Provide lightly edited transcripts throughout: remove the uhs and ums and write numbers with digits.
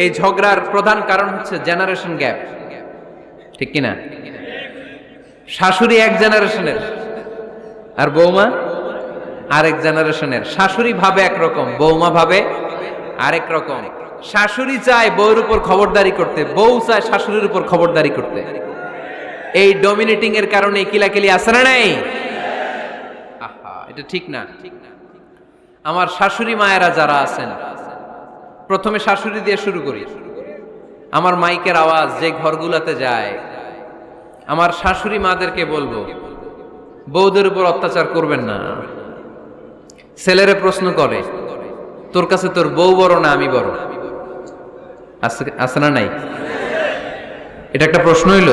এই ঝগড়ার প্রধান কারণ হচ্ছে জেনারেশন গ্যাপ, ঠিক কিনা? শাশুড়ি এক জেনারেশনের আর বৌমা আরেক জেনারেশনের। শাশুড়ি ভাবে একরকম, বৌমা ভাবে আরেক রকম। শাশুড়ি চায় বউর উপর খবরদারি করতে, বউ চায় শাশুড়ির উপর খবরদারি করতে। এই ডমিনেটিং এর কারণে কিলাকিলি আছে না নাই? আহা, এটা ঠিক না। আমার শাশুড়ি মায়েরা যারা আছেন, প্রথমে শাশুড়ি দিয়ে শুরু করি। আমার মাইকের আওয়াজ যে ঘরগুলোতে যায়, আমার শাশুড়ি মাদেরকে বলবো, বউদের উপর অত্যাচার করবেন না। ছেলেরে প্রশ্ন করে, তোর কাছে তোর বউ বড় না আমি বড়? আছে না নাই? এটা একটা প্রশ্ন হইল।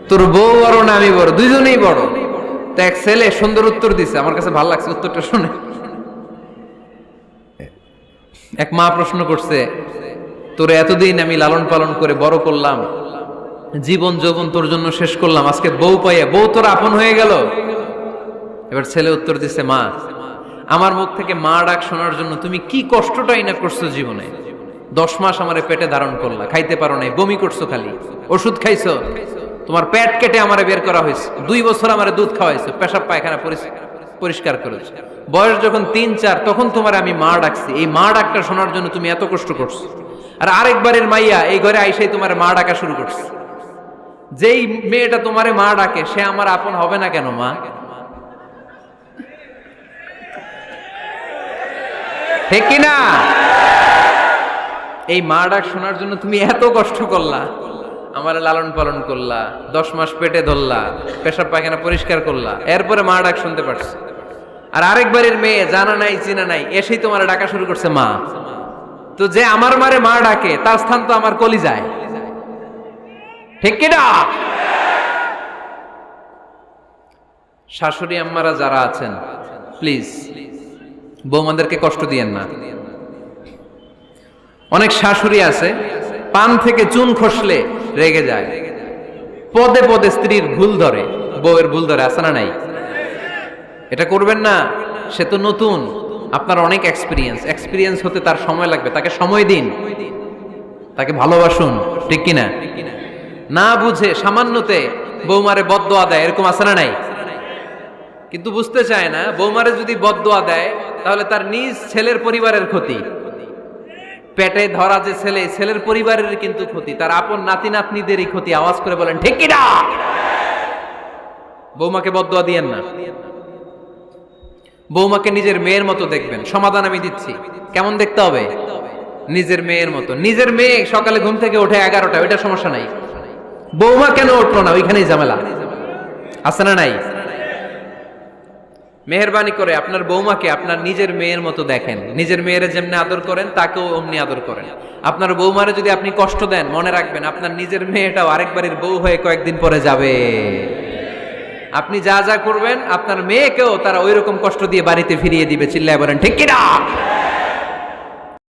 তোর বউ বড় না আমি বড়? দুইজনেই বড়। তো এক ছেলে সুন্দর উত্তর দিছে, আমার কাছে ভালো লাগছে উত্তরটা শুনে। এক মা প্রশ্ন করছে, তোর এতদিন আমি লালন পালন করে বড় করলাম, জীবন যৌবন তোর জন্য শেষ করলাম, আজকে বউ পাইয়া বউ তোর আপন হয়ে গেল? এবার ছেলে উত্তর দিছে, মা, আমার মুখ থেকে মা ডাক শোনার জন্য তুমি কি কষ্টটাই না করছো জীবনে। 10 মাস আমারে পেটে ধারণ করলা, খাইতে পারো নাই, বমি করছো, খালি ওষুধ খাইছো, তোমার পেট কেটে আমারে বের করা হয়েছে, 2 বছর আমারে দুধ খাওয়াইছো, পেশাব পায়খানা পরিষ্কার করেছো। বয়স যখন 3-4 তখন তোমার আমি মা ডাকছি, এই মা ডাকটা শোনার জন্য তুমি এত কষ্ট করছো। আর আরেকবারের মাইয়া এই ঘরে আইসাই তোমার মা ডাকা শুরু করছে। যেই মেয়েটা তোমারে মা ডাকে সে আমার আপন হবে না কেন মা? ঠিক কিনা? এই মা ডাক শোনার জন্য তুমি এত কষ্ট করলা, আমার লালন পালন করলা, 10 মাস পেটে ধরলা, পেশাব পায়খানা পরিষ্কার করলা, এরপরে মা ডাক শুনতে পারছে। আর আরেকবারের মেয়ে জানা নাই চিনা নাই এসেই তোমার ডাকা শুরু করছে মা। তো যে আমার মারে মা ডাকে তার স্থান তো আমার কলিজায়, ঠিক কিনা? শাশুড়ি আম্মারা যারা আছেন, প্লিজ বৌমাদেরকে কষ্ট দিয়েন না। অনেক শাশুড়ি আছে পান থেকে চুন খসলে রেগে যায়, পদে পদে স্ত্রীর ভুল ধরে, বউয়ের ভুল ধরে, আছে না নাই? এটা করবেন না। সে তো নতুন, আপনার অনেক এক্সপিরিয়েন্স হতে তার সময় লাগবে, তাকে সময় দিন, তাকে ভালোবাসুন, ঠিক কিনা? না বুঝে সামান্যতে বৌমারে বদদোয়া দেয়, এরকম আছে না নাই? কিন্তু বুঝতে চায় না, বৌমারে যদি বদদোয়া দেয় তাহলে তার নিজ ছেলের পরিবারের ক্ষতি, পেটে ধরা যে ছেলে, ছেলের পরিবারের কিন্তু ক্ষতি, তার আপন নাতি নাতনিদেরই ক্ষতি। আওয়াজ করে বলেন ঠিক কিনা? বৌমাকে বদদোয়া দিয়েন না। বৌমাকে নিজের মেয়ের মতো দেখবেন। সমাধান আমি দিচ্ছি, কেমন দেখতে হবে? নিজের মেয়ের মতো। নিজের মেয়ে সকালে ঘুম থেকে ওঠে 11টা, ওইটা সমস্যা নাই। বৌমা কেন উঠলো না, ওইখানেই ঝামেলা, আছে না নাই? মেহেরবানি করে আপনার বৌমাকে আপনার নিজের মেয়ের মতো দেখেন। নিজের মেয়েরে যেমনি আদর করেন তাকেও অমনি আদর করেন। আপনার বৌমারে যদি আপনি কষ্ট দেন, মনে রাখবেন আপনার নিজের মেয়েটাও আরেকবারের বউ হয়ে কয়েকদিন পরে যাবে। আপনি যা যা করবেন আপনার মেয়েকেও তারা ওই রকম কষ্ট দিয়ে বাড়িতে ফিরিয়ে দিবে। চিল্লায় বলেন ঠিক কিনা?